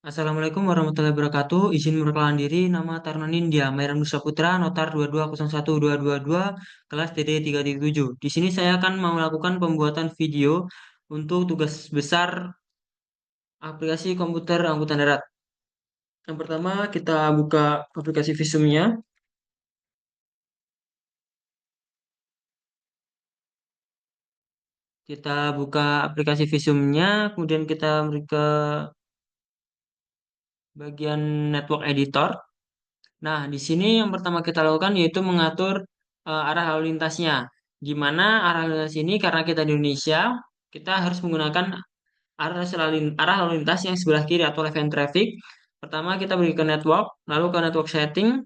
Assalamualaikum warahmatullahi wabarakatuh. Izin memperkenalkan diri, nama Taruna Nindya, Mairan Nusa Putra, Notar 2201222, kelas TD337. Di sini saya akan melakukan pembuatan video untuk tugas besar aplikasi komputer angkutan darat. Yang pertama, kita buka aplikasi Visumnya. Kita buka aplikasi Visumnya, kemudian kita beri ke bagian Network Editor. Nah, di sini yang pertama kita lakukan yaitu mengatur arah lalu lintasnya. Di mana arah lalu lintas ini karena kita di Indonesia, kita harus menggunakan arah lalu lintas yang sebelah kiri atau left hand traffic. Pertama kita pergi ke network, lalu ke network setting.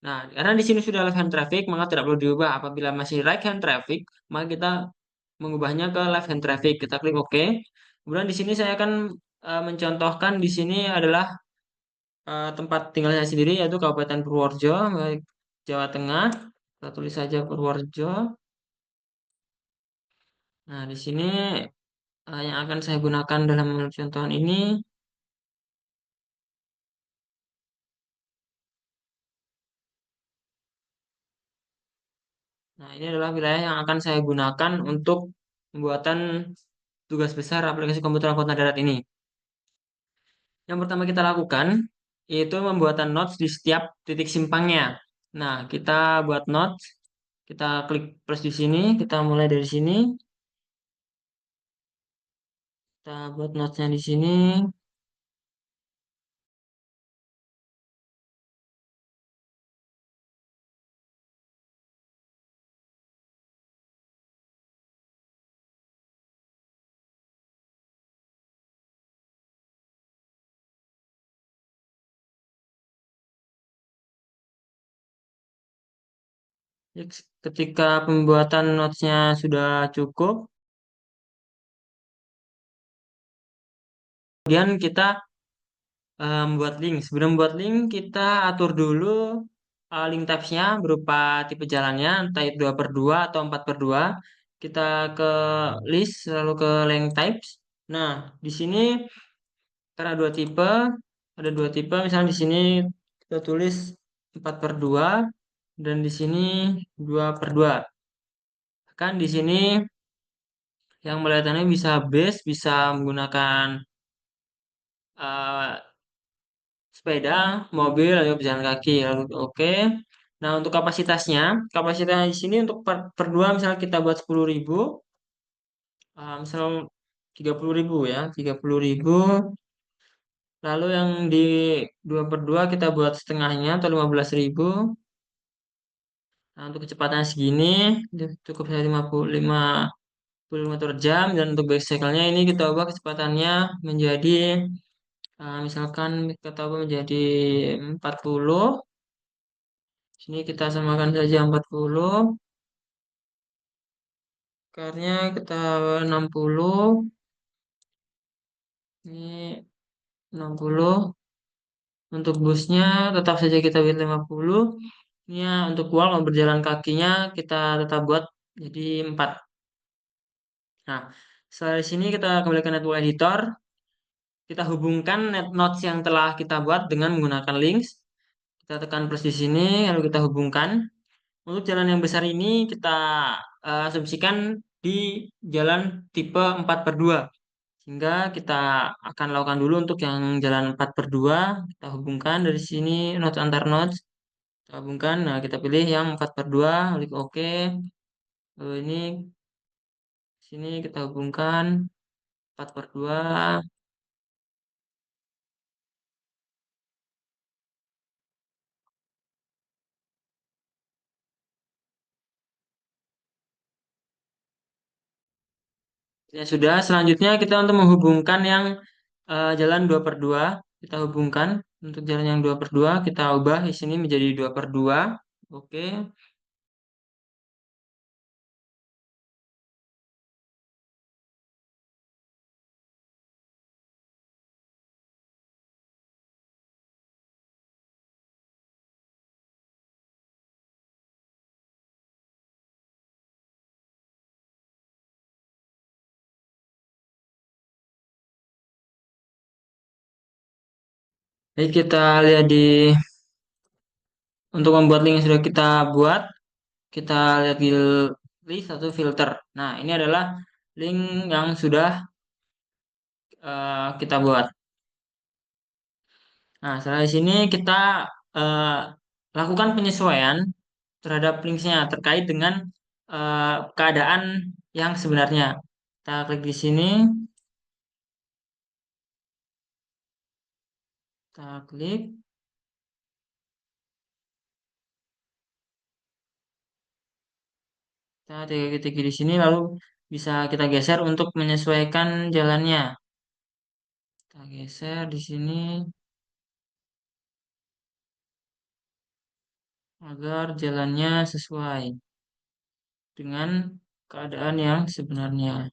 Nah, karena di sini sudah left hand traffic, maka tidak perlu diubah. Apabila masih right hand traffic, maka kita mengubahnya ke left hand traffic. Kita klik OK. Kemudian di sini saya akan mencontohkan di sini adalah tempat tinggal saya sendiri yaitu Kabupaten Purworejo, Jawa Tengah. Kita tulis saja Purworejo. Nah, di sini yang akan saya gunakan dalam contohan ini, nah ini adalah wilayah yang akan saya gunakan untuk pembuatan tugas besar aplikasi komputer angkutan darat ini. Yang pertama kita lakukan yaitu pembuatan notes di setiap titik simpangnya. Nah, kita buat notes, kita klik plus di sini, kita mulai dari sini, kita buat notesnya di sini. Ketika pembuatan notesnya sudah cukup, kemudian kita membuat link. Sebelum membuat link, kita atur dulu link types-nya berupa tipe jalannya, entah itu 2 per 2 atau 4 per 2. Kita ke list, lalu ke link types. Nah, di sini karena ada dua tipe, misalnya di sini kita tulis 4 per 2 dan di sini 2 per 2. Kan di sini yang melihatannya bisa base, bisa menggunakan eh, sepeda, mobil, lalu pejalan kaki, lalu oke. Nah, untuk kapasitasnya di sini untuk per dua misalnya kita buat 10.000, misal 30.000 ya, 30.000. Lalu yang di 2 per 2 kita buat setengahnya atau 15.000. Nah, untuk kecepatan segini cukup saya 50 km per jam, dan untuk bicycle-nya ini kita ubah kecepatannya menjadi misalkan kita ubah menjadi 40. Sini kita samakan saja 40. Karnya kita 60. Ini 60. Untuk busnya tetap saja kita buat 50. Ini ya, untuk wall mau berjalan kakinya kita tetap buat jadi 4. Nah, setelah di sini kita kembali ke network editor. Kita hubungkan net notes yang telah kita buat dengan menggunakan links. Kita tekan plus di sini, lalu kita hubungkan. Untuk jalan yang besar ini kita asumsikan di jalan tipe 4 per 2. Sehingga kita akan lakukan dulu untuk yang jalan 4 per 2. Kita hubungkan dari sini notes antar notes. Kita hubungkan. Nah, kita pilih yang 4 per 2. Klik OK. Lalu ini sini kita hubungkan 4 per 2. Ya sudah, selanjutnya kita untuk menghubungkan yang jalan 2 per 2. Kita hubungkan. Untuk jalan yang 2 per 2 kita ubah di sini menjadi 2 per 2. Oke. Jadi kita lihat di untuk membuat link yang sudah kita buat, kita lihat di list atau filter. Nah, ini adalah link yang sudah kita buat. Nah, setelah di sini kita eh, lakukan penyesuaian terhadap linksnya terkait dengan keadaan yang sebenarnya. Kita klik di sini, kita klik, kita titik di sini, lalu bisa kita geser untuk menyesuaikan jalannya. Kita geser di sini agar jalannya sesuai dengan keadaan yang sebenarnya.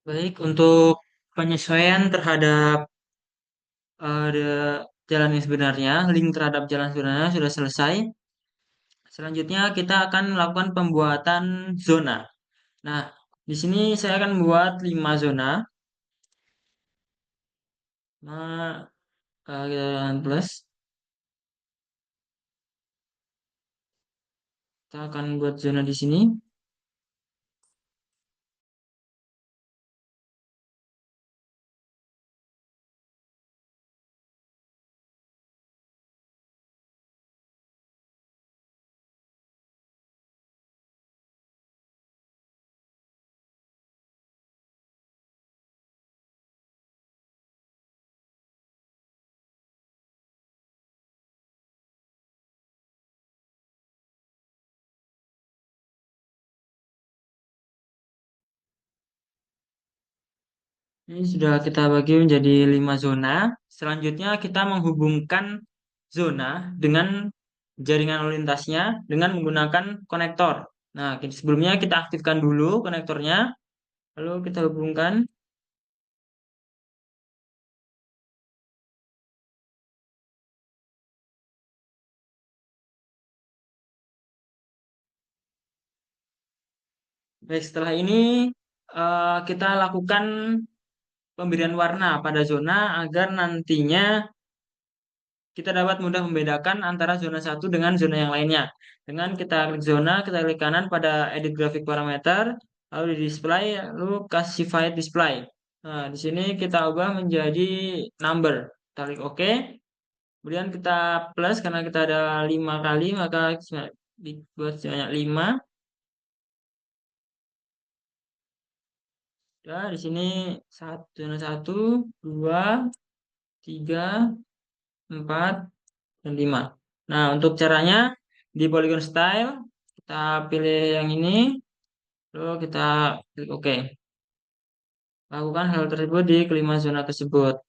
Baik, untuk penyesuaian terhadap jalan yang sebenarnya, link terhadap jalan sebenarnya sudah selesai. Selanjutnya kita akan melakukan pembuatan zona. Nah, di sini saya akan membuat 5 zona. Nah, kita plus. Kita akan buat zona di sini. Ini sudah kita bagi menjadi 5 zona. Selanjutnya kita menghubungkan zona dengan jaringan lalu lintasnya dengan menggunakan konektor. Nah, sebelumnya kita aktifkan dulu konektornya, lalu kita hubungkan. Baik, setelah ini kita lakukan pemberian warna pada zona agar nantinya kita dapat mudah membedakan antara zona satu dengan zona yang lainnya. Dengan kita klik zona, kita klik kanan pada edit grafik parameter, lalu di display, lalu classified display. Nah, di sini kita ubah menjadi number. Kita klik OK. Kemudian kita plus karena kita ada 5 kali, maka dibuat sebanyak 5. Ya, di sini zona satu, 2, 3, 4, dan 5. Nah, untuk caranya di Polygon Style kita pilih yang ini, lalu kita klik OK. Lakukan hal tersebut di kelima zona tersebut.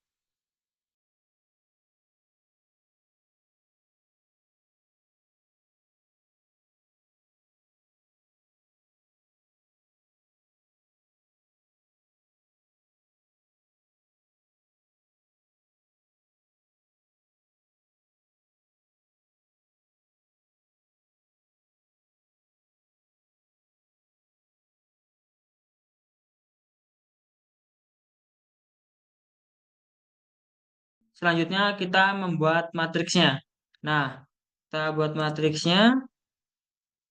Selanjutnya kita membuat matriksnya. Nah, kita buat matriksnya,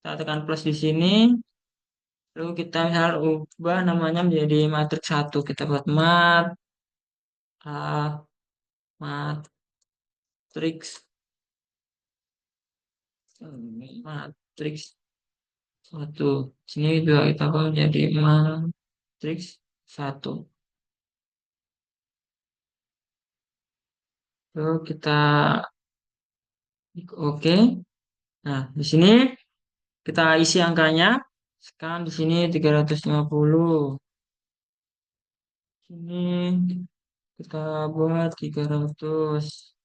kita tekan plus di sini, lalu kita misal ubah namanya menjadi matriks satu. Kita buat a matriks matriks satu. Sini juga kita buat menjadi matriks satu. Lalu kita klik OK. Nah, di sini kita isi angkanya. Sekarang di sini 350. Sini kita buat 300.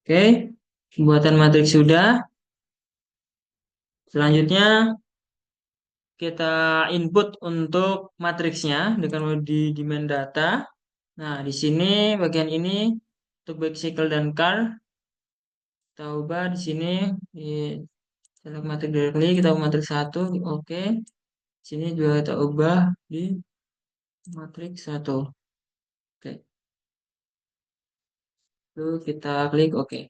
Oke, pembuatan matriks sudah. Selanjutnya kita input untuk matriksnya dengan di demand data. Nah, di sini bagian ini untuk bicycle dan car kita ubah di sini di select matrix directly kita ubah matriks satu, oke. Sini juga kita ubah di matriks satu. Oke, lalu kita klik oke.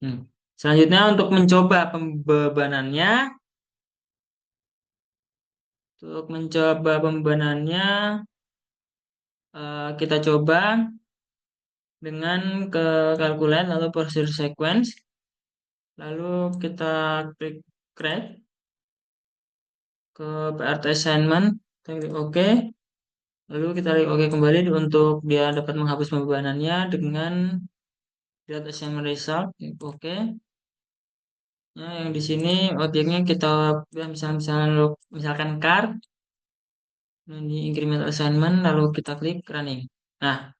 Hmm. Selanjutnya untuk mencoba pembebanannya, kita coba dengan ke calculate lalu procedure sequence, lalu kita klik create. ke PRT assignment, kita klik OK. Lalu kita klik OK kembali untuk dia dapat menghapus pembebanannya dengan Create assignment result. Klik OK. Nah, yang di sini objeknya kita misalkan car, ini incremental assignment, lalu kita klik running. Nah,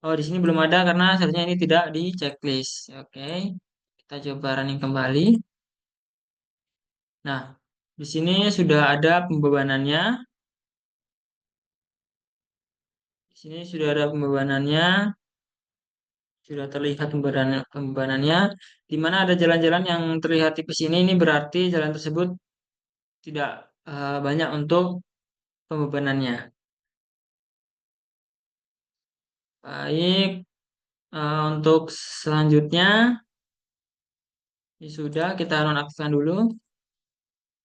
oh di sini belum ada karena seharusnya ini tidak di checklist. Oke, kita coba running kembali. Nah, di sini sudah ada pembebanannya. Di sini sudah ada pembebanannya, sudah terlihat pembebanannya. Di mana ada jalan-jalan yang terlihat tipis ini berarti jalan tersebut tidak banyak untuk pembebanannya. Baik, untuk selanjutnya, ya sudah kita nonaktifkan dulu.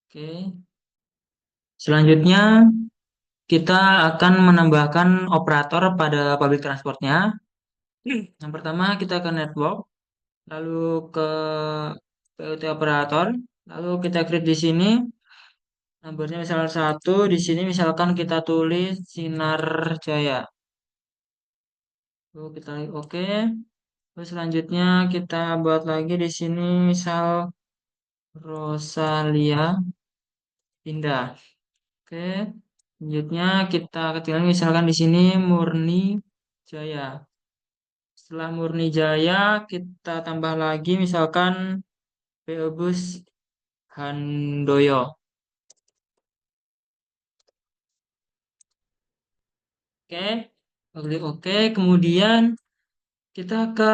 Oke. Selanjutnya kita akan menambahkan operator pada public transportnya. Yang pertama kita ke network, lalu ke PUT operator, lalu kita create di sini. Nomornya misal satu, di sini misalkan kita tulis Sinar Jaya. Lalu kita klik OK. Terus selanjutnya kita buat lagi di sini misal Rosalia Indah. Oke. Selanjutnya kita ketikkan misalkan di sini Murni Jaya. Setelah Murni Jaya kita tambah lagi misalkan PO Bus Handoyo. Oke. Klik OK. Kemudian kita ke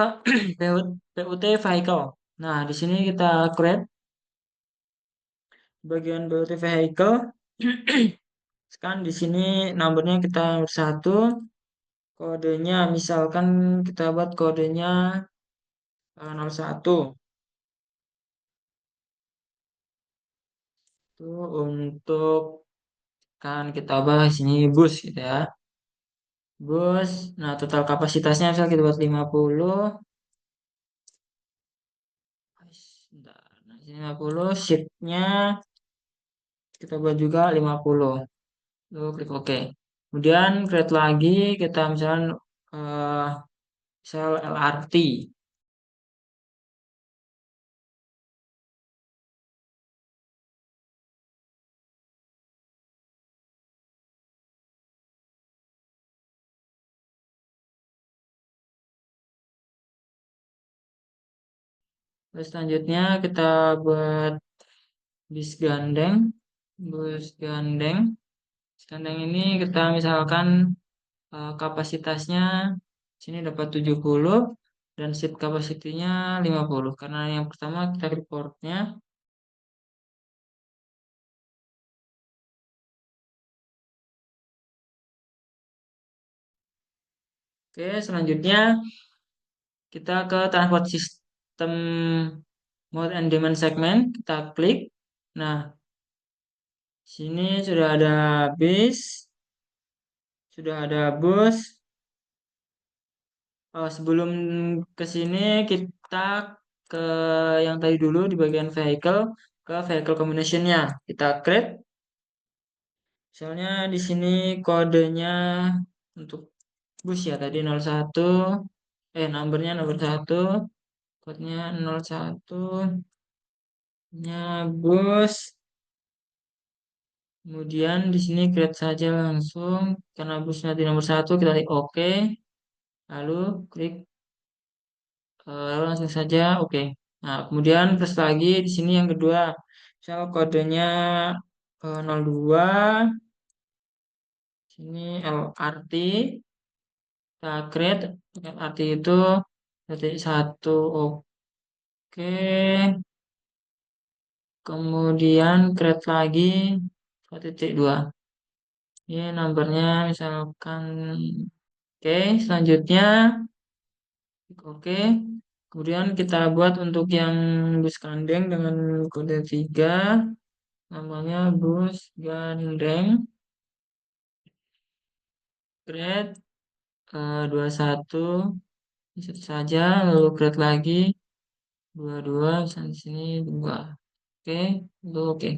PUT Vehicle. Nah, di sini kita create bagian PUT Vehicle. Sekarang di sini nomornya kita nomor satu, kodenya misalkan kita buat kodenya 01. Itu untuk kan kita bahas ini bus gitu ya. Bus. Nah, total kapasitasnya misal kita buat 50. Bentar. Nah, sini 50, seatnya kita buat juga 50. Lalu klik OK. Kemudian create lagi kita misalkan eh, misal LRT. Terus selanjutnya kita buat bis gandeng. Bus gandeng. Bus gandeng ini kita misalkan kapasitasnya sini dapat 70 dan seat capacity-nya 50. Karena yang pertama kita reportnya. Oke, selanjutnya kita ke transport system mode and demand segment. Kita klik. Nah, sini sudah ada bis, sudah ada bus. Sebelum ke sini kita ke yang tadi dulu di bagian vehicle, ke vehicle combination-nya. Kita create. Misalnya di sini kodenya untuk bus ya tadi 01, nomornya nomor 1, kodenya 01, nya bus. Kemudian di sini create saja langsung karena busnya di nomor 1 kita klik OK, lalu klik lalu langsung saja OK. Nah, kemudian terus lagi di sini yang kedua, misal kodenya 02, sini LRT, kita create LRT itu titik 1 OK. Kemudian create lagi titik 2. Ini nomornya misalkan oke, selanjutnya oke. Kemudian kita buat untuk yang bus gandeng dengan kode 3, namanya bus gandeng grade 21 itu saja, lalu grade lagi 22 misalnya di sini 2. Oke, itu oke.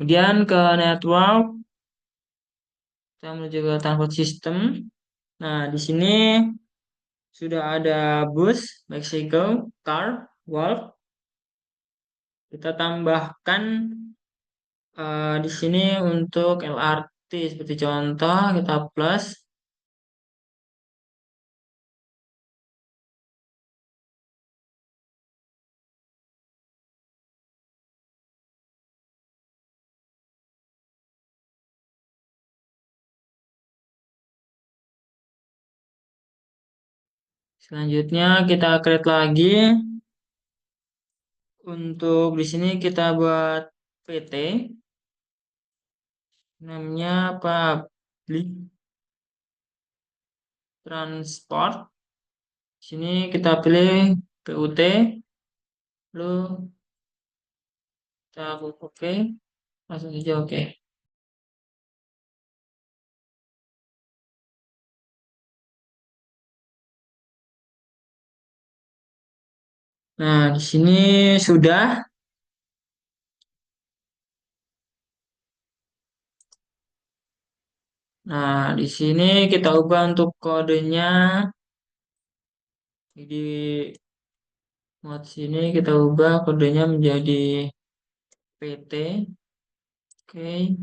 Kemudian ke network, kita menuju ke transport system. Nah, di sini sudah ada bus, bicycle, car, walk. Kita tambahkan di sini untuk LRT seperti contoh kita plus. Selanjutnya kita create lagi. Untuk di sini kita buat PT, namanya Public Transport. Di sini kita pilih PUT, lalu kita klik OK, langsung saja OK. Nah, di sini sudah. Nah, di sini kita ubah untuk kodenya. Di mod sini kita ubah kodenya menjadi PT. Oke.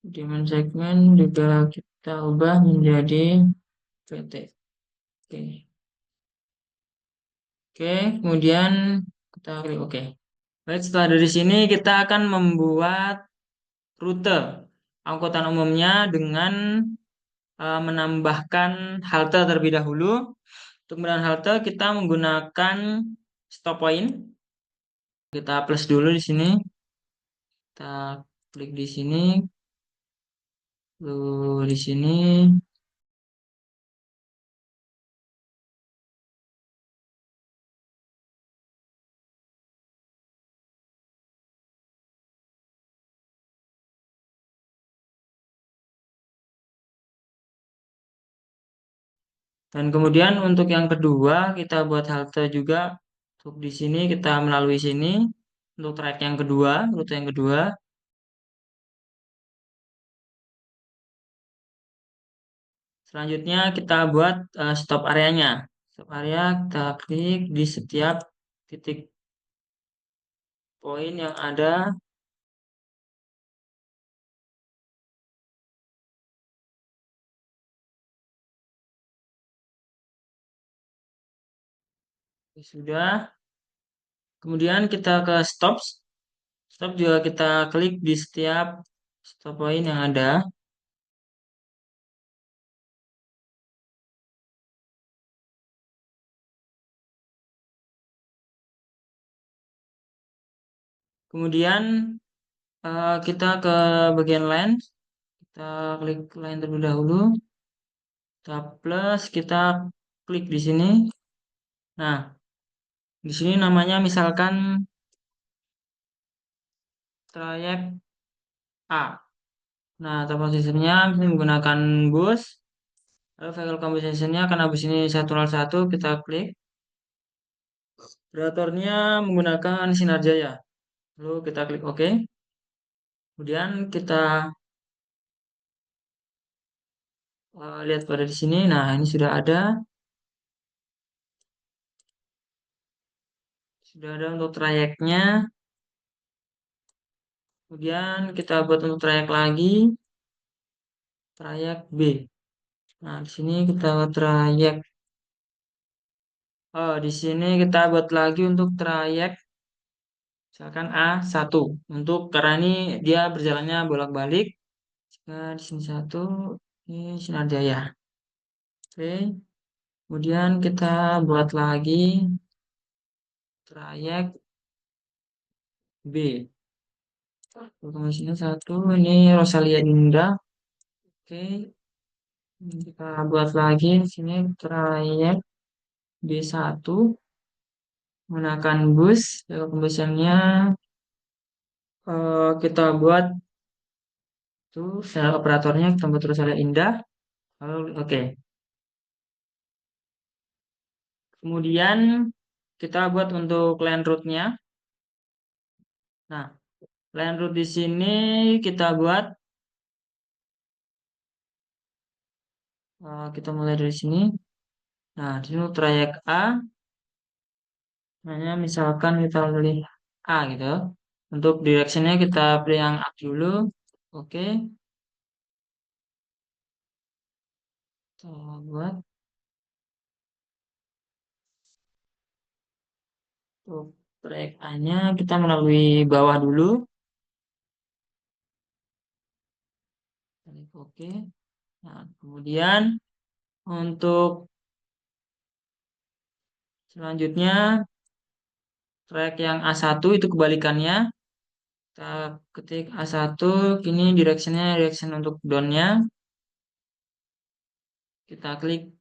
Demand segmen juga kita ubah menjadi PT. Oke. Oke, kemudian kita klik OK. Baik, setelah dari sini kita akan membuat rute angkutan umumnya dengan menambahkan halte terlebih dahulu. Untuk menambahkan halte kita menggunakan stop point. Kita plus dulu di sini. Kita klik di sini, lalu di sini. Dan kemudian untuk yang kedua kita buat halte juga. Untuk di sini kita melalui sini. Untuk track yang kedua, rute yang kedua. Selanjutnya kita buat stop areanya. Stop area kita klik di setiap titik poin yang ada. Sudah. Kemudian kita ke stop. Stop juga kita klik di setiap stop poin yang ada. Kemudian kita ke bagian line. Kita klik line terlebih dahulu. Kita plus, kita klik di sini. Nah, di sini namanya misalkan trayek A. Nah, compositionnya menggunakan bus. Lalu vehicle compositionnya karena bus ini 101 kita klik. Operatornya menggunakan Sinar Jaya. Lalu kita klik OK. Kemudian kita lihat pada di sini. Nah, ini sudah ada. Sudah ada untuk trayeknya. Kemudian kita buat untuk trayek lagi. Trayek B. Nah, di sini kita buat trayek. Oh, di sini kita buat lagi untuk trayek misalkan A1 untuk karena ini dia berjalannya bolak-balik. Nah, di sini satu, ini Sinar Jaya. Oke. Kemudian kita buat lagi trayek B. Di sini satu, ini Rosalia Indah. Oke. Kita buat lagi di sini trayek B1 menggunakan bus. Pembusannya kita buat tuh operatornya kita buat Rosalia Indah. Lalu, oke. Kemudian kita buat untuk land route-nya. Nah, Line route di sini kita buat, kita mulai dari sini. Nah, di sini trayek A, hanya misalkan kita pilih A gitu. Untuk directionnya kita pilih yang up dulu. Oke, kita buat untuk trayek A-nya kita melalui bawah dulu. Klik oke. Nah, kemudian untuk selanjutnya trayek yang A1 itu kebalikannya. Kita ketik A1, kini directionnya direction untuk down-nya. Kita klik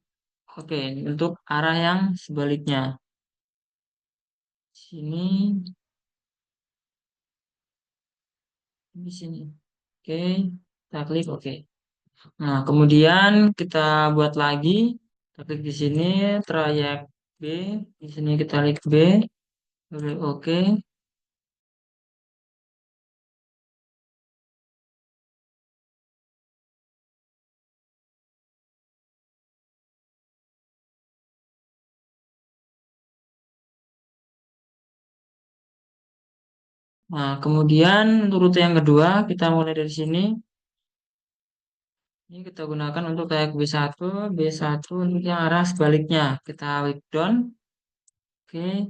oke untuk arah yang sebaliknya. Sini, di sini. Oke, kita klik oke. Nah, kemudian kita buat lagi. Kita klik di sini, trayek B. Di sini kita klik B. Klik oke. Nah, kemudian untuk rute yang kedua, kita mulai dari sini. Ini kita gunakan untuk trayek B1. B1 untuk yang arah sebaliknya. Kita klik down. Oke.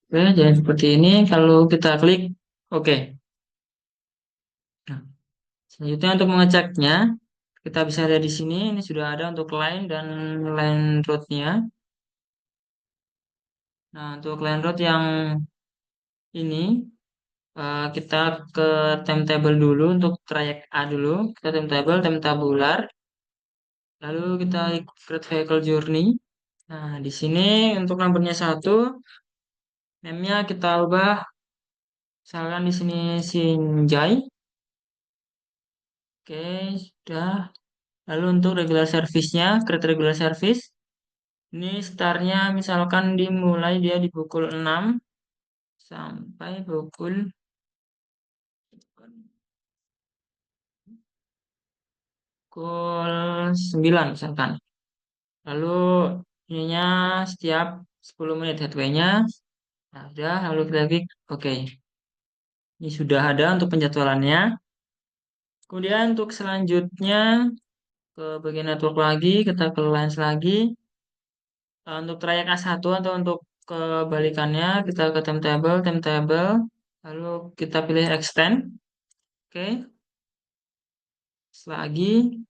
Oke, jadi seperti ini. Kalau kita klik oke. Nah, selanjutnya untuk mengeceknya, kita bisa lihat di sini. Ini sudah ada untuk line dan line route-nya. Nah, untuk line route yang ini, kita ke timetable dulu untuk trayek A dulu. Kita timetable, time tabular. Lalu kita ikut create vehicle journey. Nah, di sini untuk nomornya satu, name-nya kita ubah. Misalkan di sini Sinjai. Oke, sudah. Lalu untuk regular service-nya, create regular service. Ini startnya misalkan dimulai dia di pukul 6 sampai pukul 9 misalkan. Lalu ininya setiap 10 menit headway-nya. Nah, udah, lalu kita klik oke. Ini sudah ada untuk penjadwalannya. Kemudian untuk selanjutnya ke bagian network lagi, kita ke lines lagi. Untuk trayek A1 atau untuk kebalikannya, kita ke timetable, lalu kita pilih extend. Oke, lagi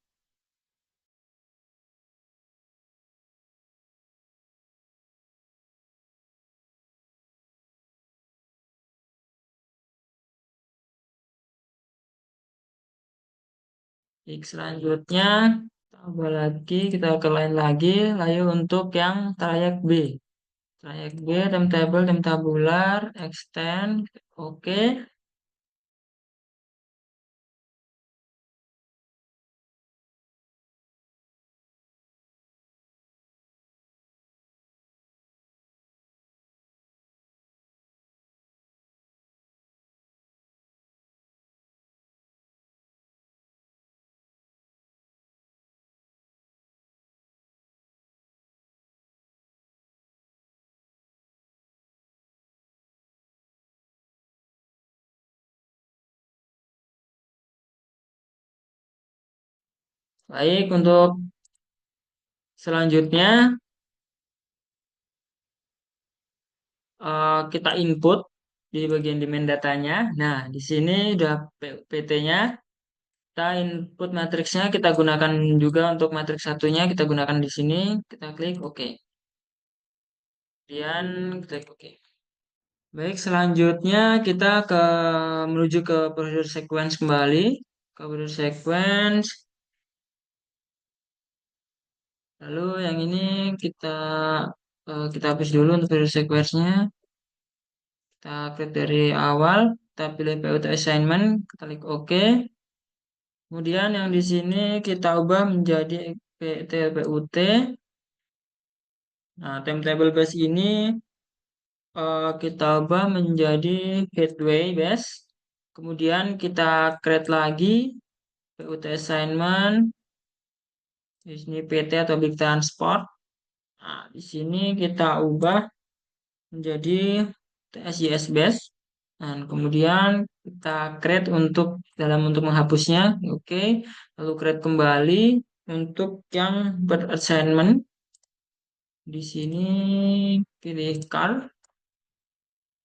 klik selanjutnya, tambah lagi, kita ke line lagi, lalu untuk yang trayek B. Trayek B, time tabular, extend, oke. Baik, untuk selanjutnya kita input di bagian demand datanya. Nah, di sini udah PT-nya. Kita input matriksnya kita gunakan juga untuk matriks satunya kita gunakan di sini. Kita klik OK. Kemudian klik OK. Baik, selanjutnya kita menuju ke prosedur sequence kembali. Ke prosedur sequence. Lalu yang ini kita kita hapus dulu untuk prosedur sequence-nya. Kita create dari awal. Kita pilih PUT assignment. Kita klik OK. Kemudian yang di sini kita ubah menjadi TLPUT. Nah, timetable base ini kita ubah menjadi headway base. Kemudian kita create lagi PUT assignment. Di sini PT atau Big Transport. Nah, di sini kita ubah menjadi TSJS base. Dan kemudian kita create untuk menghapusnya. Oke. Lalu create kembali untuk yang berassignment. Di sini pilih car.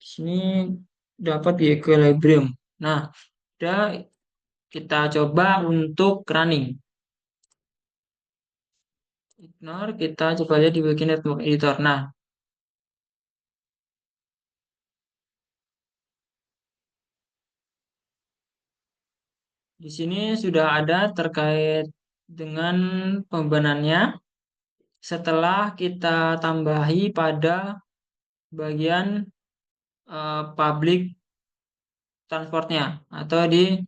Di sini dapat di equilibrium. Nah, udah kita coba untuk running. Ignore, kita coba lihat di bagian network editor. Nah, di sini sudah ada terkait dengan pembebanannya. Setelah kita tambahi pada bagian public transportnya atau di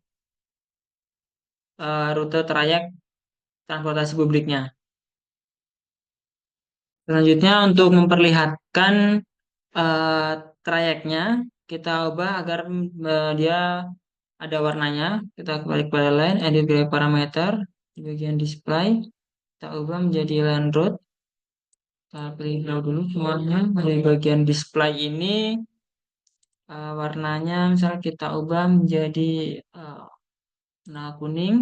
rute trayek transportasi publiknya. Selanjutnya untuk memperlihatkan eh, trayeknya kita ubah agar dia ada warnanya. Kita kembali pada line, edit gray parameter di bagian display. Kita ubah menjadi line route. Kita pilih draw dulu semuanya. Di bagian display ini warnanya misal kita ubah menjadi uh, warna kuning.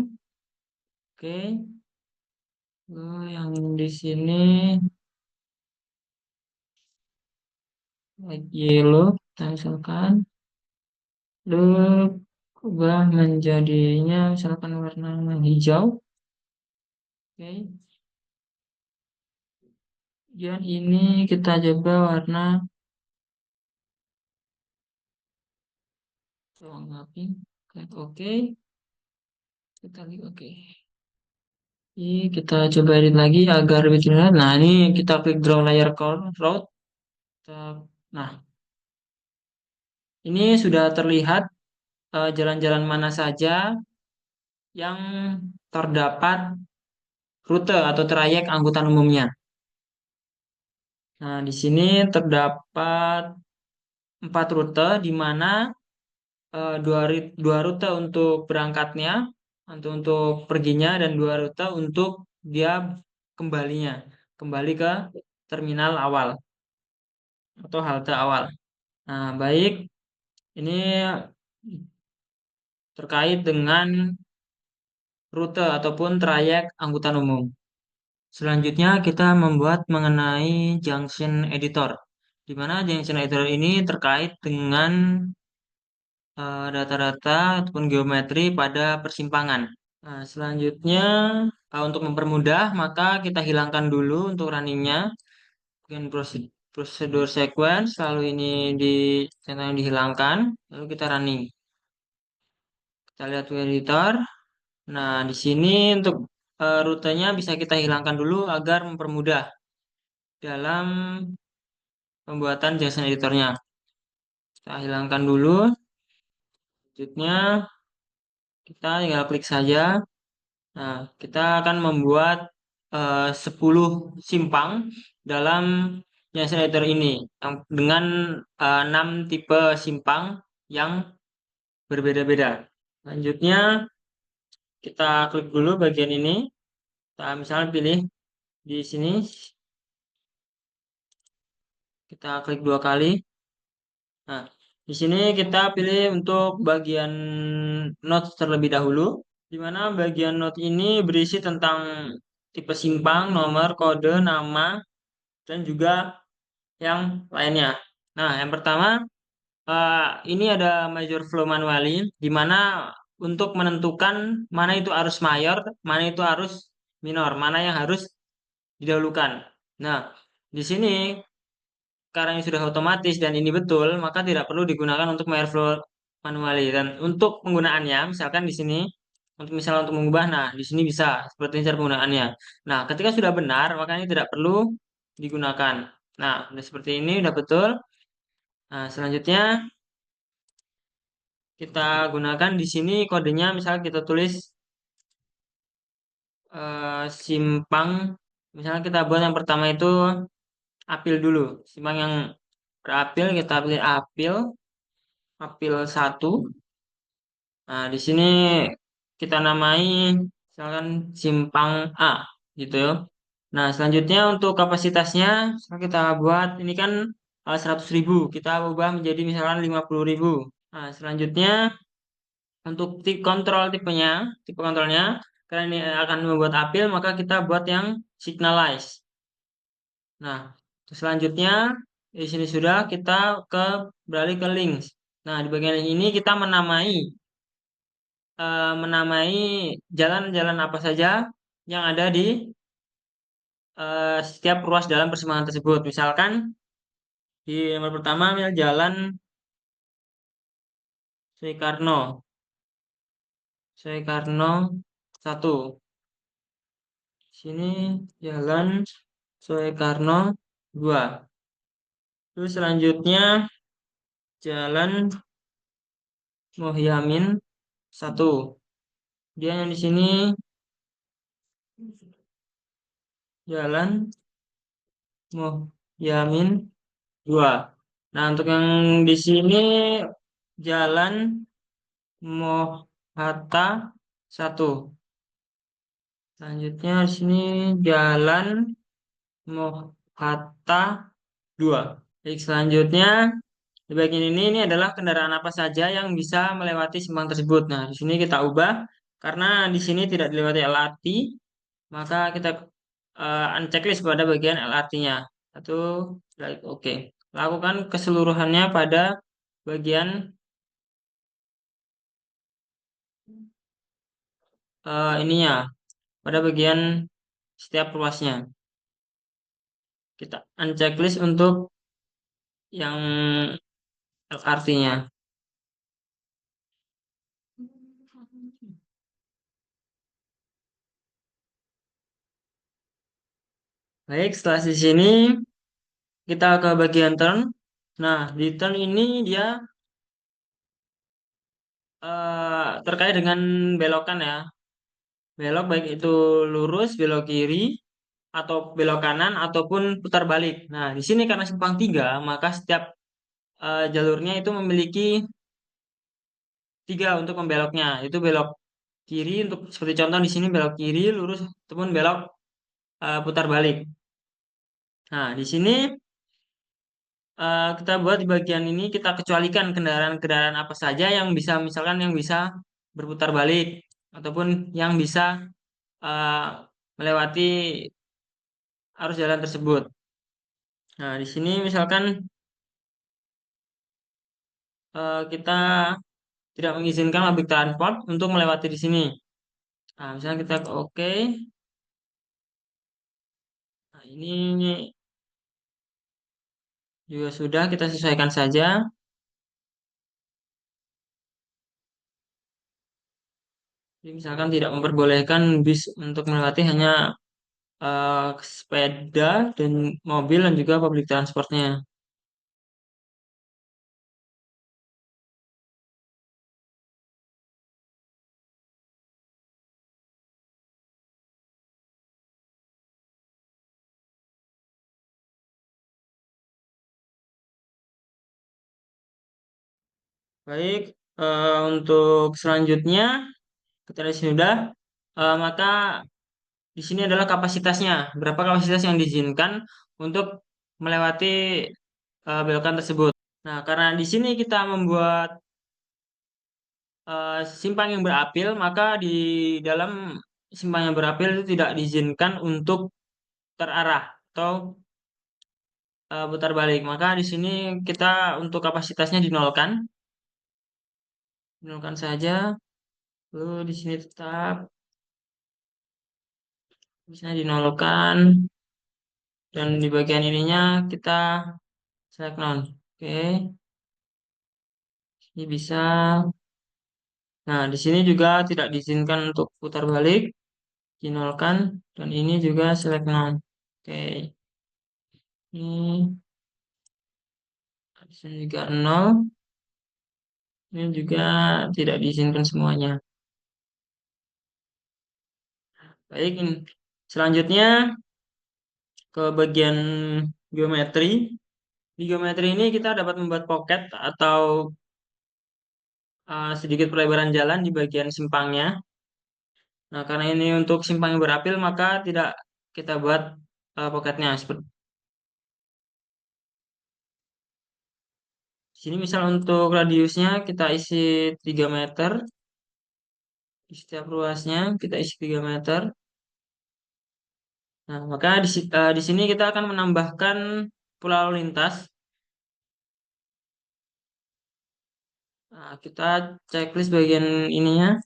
Oke. Yang di sini like yellow, kita misalkan. Lalu ubah menjadinya misalkan warna hijau. Oke. Kemudian ini kita coba warna warna pink. Oke. Kita lihat oke. Ini kita coba edit lagi agar bikin. Nah, ini kita klik draw layer route. Nah, ini sudah terlihat jalan-jalan mana saja yang terdapat rute atau trayek angkutan umumnya. Nah, di sini terdapat 4 rute di mana dua rute untuk berangkatnya, untuk perginya, dan 2 rute untuk dia kembalinya, kembali ke terminal awal atau halte awal. Nah, baik, ini terkait dengan rute ataupun trayek angkutan umum. Selanjutnya kita membuat mengenai junction editor, di mana junction editor ini terkait dengan data-data ataupun geometri pada persimpangan. Nah, selanjutnya untuk mempermudah maka kita hilangkan dulu untuk runningnya dengan prosedur sequence, lalu ini di centang yang dihilangkan, lalu kita running. Kita lihat ke editor. Nah, di sini untuk rutenya bisa kita hilangkan dulu agar mempermudah dalam pembuatan JSON editornya. Kita hilangkan dulu. Selanjutnya kita tinggal klik saja. Nah, kita akan membuat 10 simpang dalam JSON editor ini dengan 6 tipe simpang yang berbeda-beda. Selanjutnya kita klik dulu bagian ini. Kita misalnya pilih di sini. Kita klik 2 kali. Nah, di sini kita pilih untuk bagian notes terlebih dahulu, di mana bagian note ini berisi tentang tipe simpang, nomor, kode, nama, dan juga yang lainnya. Nah, yang pertama, eh, ini ada major flow manually, di mana untuk menentukan mana itu arus mayor, mana itu arus minor, mana yang harus didahulukan. Nah, di sini karena ini sudah otomatis dan ini betul, maka tidak perlu digunakan untuk flow manually. Dan untuk penggunaannya, misalkan di sini, untuk mengubah, nah di sini bisa seperti ini cara penggunaannya. Nah, ketika sudah benar, maka ini tidak perlu digunakan. Nah, udah seperti ini, udah betul. Nah, selanjutnya kita gunakan di sini kodenya, misalnya kita tulis simpang. Misalnya kita buat yang pertama itu apil dulu. Simpang yang berapil kita pilih apil, apil satu. Nah, di sini kita namai misalkan simpang A gitu ya. Nah, selanjutnya untuk kapasitasnya misalkan kita buat ini kan 100.000, kita ubah menjadi misalkan 50.000. Nah, selanjutnya untuk tipe kontrolnya, karena ini akan membuat apil, maka kita buat yang signalize. Nah, terus selanjutnya di sini sudah kita ke beralih ke links. Nah, di bagian ini kita menamai jalan-jalan apa saja yang ada di setiap ruas dalam persimpangan tersebut. Misalkan di nomor pertama Jalan Soekarno, Soekarno satu. Sini Jalan Soekarno dua. Terus selanjutnya Jalan Mohyamin satu. Dia yang di sini Jalan Mohyamin dua. Nah, untuk yang di sini Jalan Mohatta satu. Selanjutnya di sini Jalan Mohatta dua. Baik, selanjutnya di bagian ini adalah kendaraan apa saja yang bisa melewati simpang tersebut. Nah, di sini kita ubah karena di sini tidak dilewati LRT, maka kita unchecklist pada bagian LRT-nya. Satu, baik, oke. Lakukan keseluruhannya pada bagian ininya, pada bagian setiap ruasnya. Kita unchecklist untuk yang LRT-nya. Baik, setelah di sini kita ke bagian turn. Nah, di turn ini dia terkait dengan belokan ya. Belok baik itu lurus, belok kiri, atau belok kanan, ataupun putar balik. Nah, di sini karena simpang tiga, maka setiap jalurnya itu memiliki tiga untuk membeloknya. Itu belok kiri untuk seperti contoh di sini belok kiri, lurus, ataupun belok putar balik. Nah, di sini kita buat di bagian ini kita kecualikan kendaraan-kendaraan apa saja yang bisa misalkan yang bisa berputar balik ataupun yang bisa eh, melewati arus jalan tersebut. Nah, di sini misalkan kita tidak mengizinkan public transport untuk melewati di sini. Nah, misalnya kita ke oke. Nah, ini juga sudah kita sesuaikan saja. Jadi misalkan tidak memperbolehkan bis untuk melewati hanya sepeda dan mobil dan juga public transportnya. Baik, untuk selanjutnya kita lihat sudah, maka di sini adalah kapasitasnya. Berapa kapasitas yang diizinkan untuk melewati belokan tersebut. Nah, karena di sini kita membuat simpang yang berapil, maka di dalam simpang yang berapil itu tidak diizinkan untuk terarah atau putar balik. Maka di sini kita untuk kapasitasnya dinolkan, dinolkan saja. Lalu di sini tetap bisa dinolkan dan di bagian ininya kita select none. Oke, ini bisa. Nah, di sini juga tidak diizinkan untuk putar balik, dinolkan dan ini juga select none. Oke, ini di sini juga nol. Ini juga tidak diizinkan semuanya. Baik, selanjutnya ke bagian geometri. Di geometri ini kita dapat membuat pocket atau sedikit pelebaran jalan di bagian simpangnya. Nah, karena ini untuk simpang yang berapil, maka tidak kita buat pocketnya. Seperti sini misal untuk radiusnya kita isi 3 meter. Di setiap ruasnya kita isi 3 meter. Nah, maka di sini kita akan menambahkan pola lalu lintas. Nah, kita checklist bagian ininya.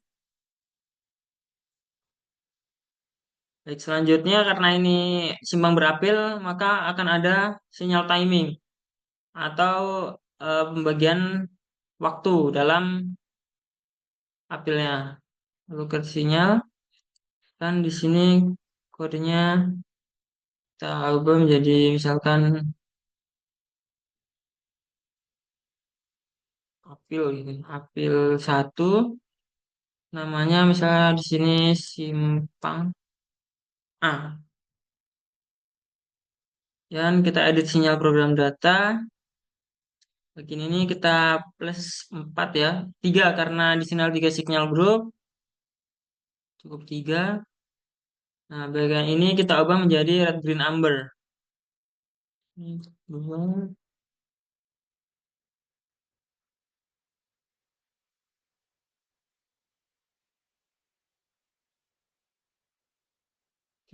Baik, selanjutnya karena ini simpang berapil, maka akan ada sinyal timing atau pembagian waktu dalam apilnya. Lalu ke sinyal, kan di sini kodenya kita ubah menjadi misalkan apil gitu. Apil satu, namanya misalnya di sini simpang A. Dan kita edit sinyal program data. Bagian ini kita plus 4 ya. 3 karena di sini ada 3 sinyal grup. Cukup 3. Nah, bagian ini kita ubah menjadi red, green, amber. Ini dua.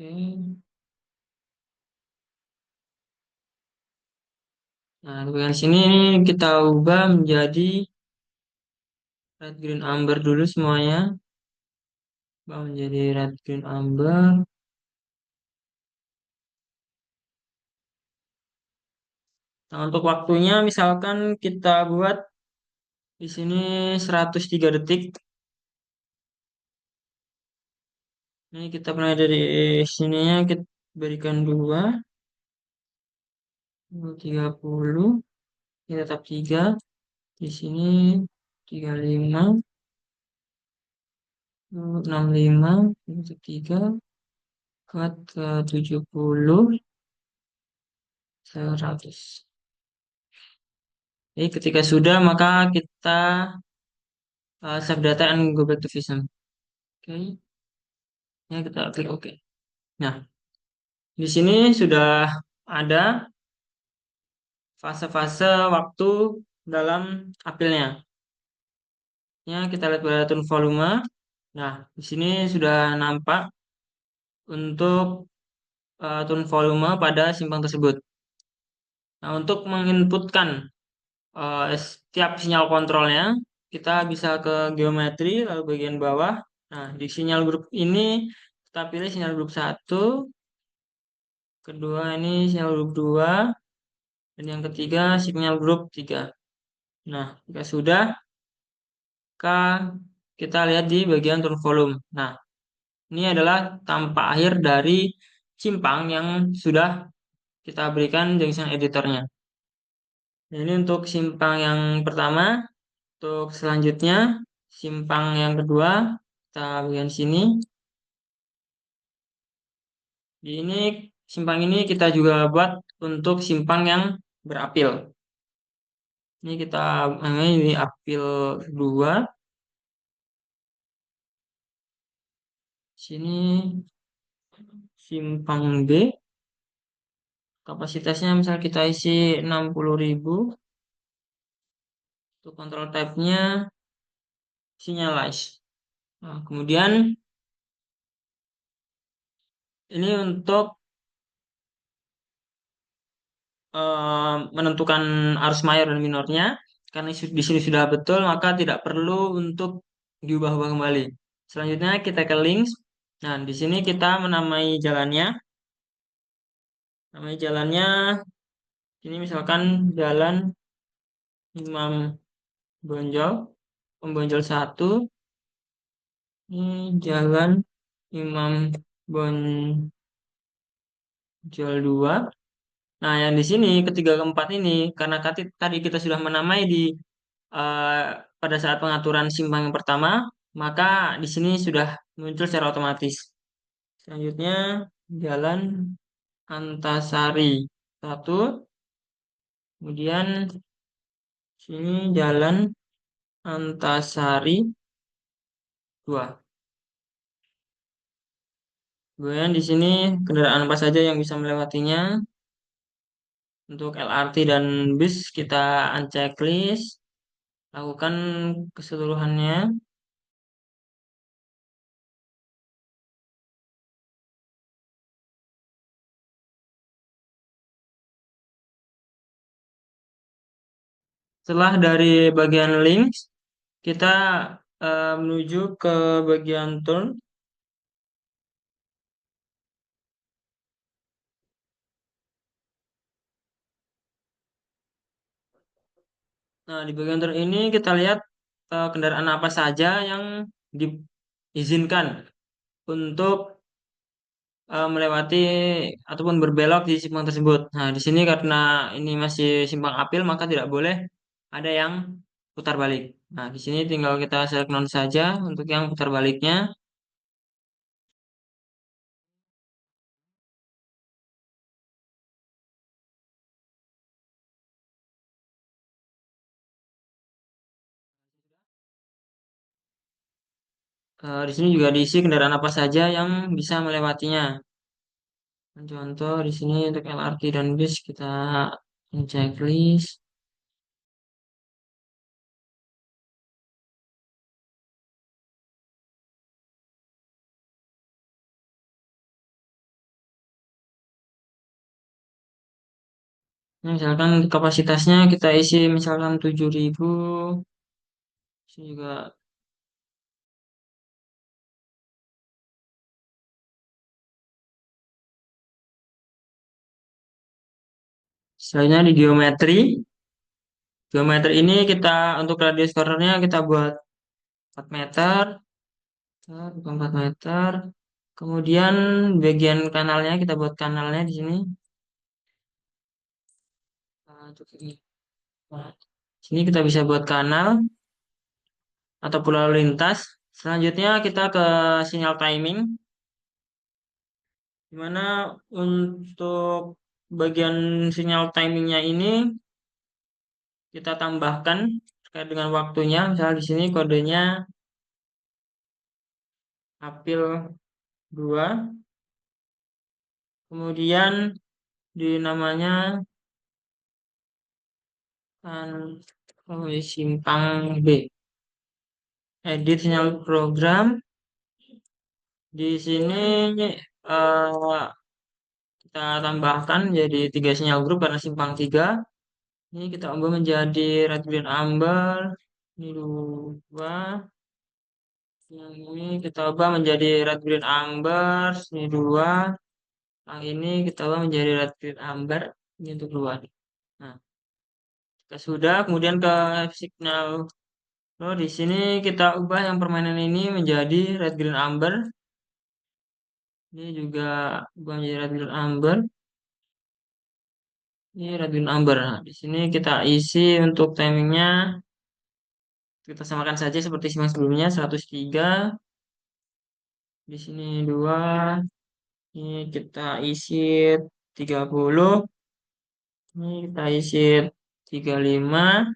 Oke. Nah, di bagian sini kita ubah menjadi red, green, amber dulu semuanya. Ubah menjadi red, green, amber. Nah, untuk waktunya misalkan kita buat di sini 103 detik. Ini kita mulai dari sininya kita berikan 2, 30. Ini tetap 3. Di sini 35, 65, ini tetap 3, ke 70, 100. Jadi ketika sudah maka kita save data and go back to Visum. Oke, ya kita klik OK. Nah, di sini sudah ada fase-fase waktu dalam apilnya. Ya, kita lihat pada turun volume. Nah, di sini sudah nampak untuk turun volume pada simpang tersebut. Nah, untuk menginputkan setiap sinyal kontrolnya, kita bisa ke geometri, lalu bagian bawah. Nah, di sinyal grup ini kita pilih sinyal grup satu, kedua ini sinyal grup 2, dan yang ketiga sinyal grup 3. Nah, jika sudah, maka kita lihat di bagian turn volume. Nah, ini adalah tampak akhir dari simpang yang sudah kita berikan junction editornya. Nah, ini untuk simpang yang pertama. Untuk selanjutnya, simpang yang kedua, kita bagian sini. Di ini, simpang ini kita juga buat untuk simpang yang berapil. Ini kita ini apil 2. Sini simpang B. Kapasitasnya misal kita isi 60.000. Untuk kontrol type-nya signalize. Nah, kemudian ini untuk menentukan arus mayor dan minornya. Karena di sini sudah betul, maka tidak perlu untuk diubah-ubah kembali. Selanjutnya kita ke links. Nah, di sini kita menamai jalannya. Namai jalannya ini misalkan jalan Imam Bonjol, Pembonjol satu. Ini jalan Imam Bonjol 2. Nah, yang di sini ketiga keempat ini karena tadi kita sudah menamai di eh, pada saat pengaturan simpang yang pertama, maka di sini sudah muncul secara otomatis. Selanjutnya Jalan Antasari satu, kemudian sini Jalan Antasari dua. Kemudian di sini kendaraan apa saja yang bisa melewatinya. Untuk LRT dan bis kita unchecklist, lakukan keseluruhannya. Setelah dari bagian links, kita menuju ke bagian turn. Nah, di bagian turn ini kita lihat kendaraan apa saja yang diizinkan untuk melewati ataupun berbelok di simpang tersebut. Nah, di sini karena ini masih simpang apil, maka tidak boleh ada yang putar balik. Nah, di sini tinggal kita select non saja untuk yang putar baliknya. Di sini juga diisi kendaraan apa saja yang bisa melewatinya. Contoh di sini untuk LRT dan bis kita checklist. Nah, misalkan kapasitasnya kita isi misalkan 7.000. Sini juga selanjutnya di geometri. Geometri ini kita untuk radius cornernya kita buat 4 meter, bukan 4 meter. Kemudian bagian kanalnya kita buat kanalnya di sini. Untuk ini. Nah, sini kita bisa buat kanal ataupun lalu lintas. Selanjutnya kita ke sinyal timing, di mana untuk bagian sinyal timingnya ini kita tambahkan terkait dengan waktunya. Misalnya di sini kodenya April 2, kemudian di namanya kan simpang B. Edit sinyal program. Di sini eh, kita tambahkan jadi 3 sinyal grup karena simpang 3. Ini kita ubah menjadi red green amber. Ini 2. Yang ini kita ubah menjadi red green amber. Ini 2. Yang ini kita ubah menjadi red green amber. Ini untuk 2. Nah, kita sudah kemudian ke signal. Oh, di sini kita ubah yang permainan ini menjadi red green amber. Ini juga ubah menjadi red green amber. Ini red green amber. Nah, di sini kita isi untuk timingnya. Kita samakan saja seperti simak sebelumnya 103. Di sini 2. Ini kita isi 30. Ini kita isi 35.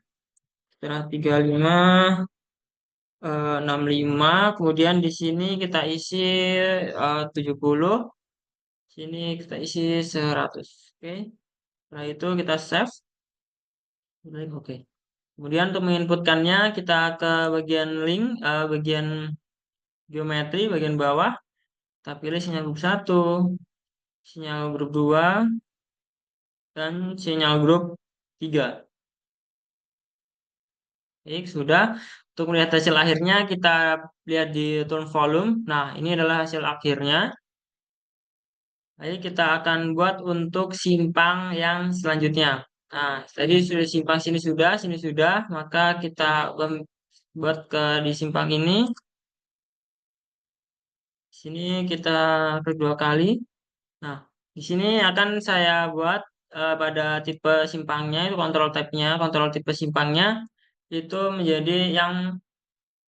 Setelah 35, 65. Kemudian di sini kita isi 70. Sini kita isi 100. Oke. Setelah itu kita save. Oke. Kemudian untuk menginputkannya kita ke bagian link, bagian geometri, bagian bawah. Kita pilih sinyal grup 1, sinyal grup 2, dan sinyal grup 3. Baik, sudah. Untuk melihat hasil akhirnya, kita lihat di turn volume. Nah, ini adalah hasil akhirnya. Jadi kita akan buat untuk simpang yang selanjutnya. Nah, tadi sudah simpang sini sudah, maka kita buat ke di simpang ini. Sini kita kedua kali. Nah, di sini akan saya buat pada tipe simpangnya itu kontrol tab-nya, kontrol tipe simpangnya itu menjadi yang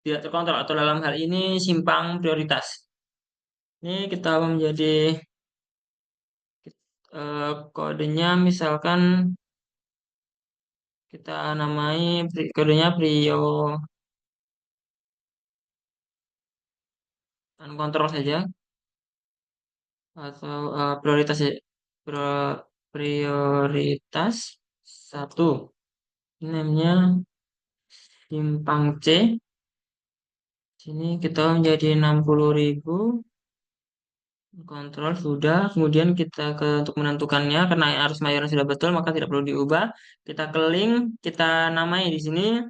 tidak terkontrol atau dalam hal ini simpang prioritas. Ini kita menjadi kodenya misalkan kita namai kodenya prio kontrol saja atau prioritas ya. Prioritas satu. Ini namanya simpang C. Sini kita menjadi 60.000. Kontrol sudah. Kemudian kita ke untuk menentukannya karena arus mayornya sudah betul maka tidak perlu diubah. Kita ke link, kita namai di sini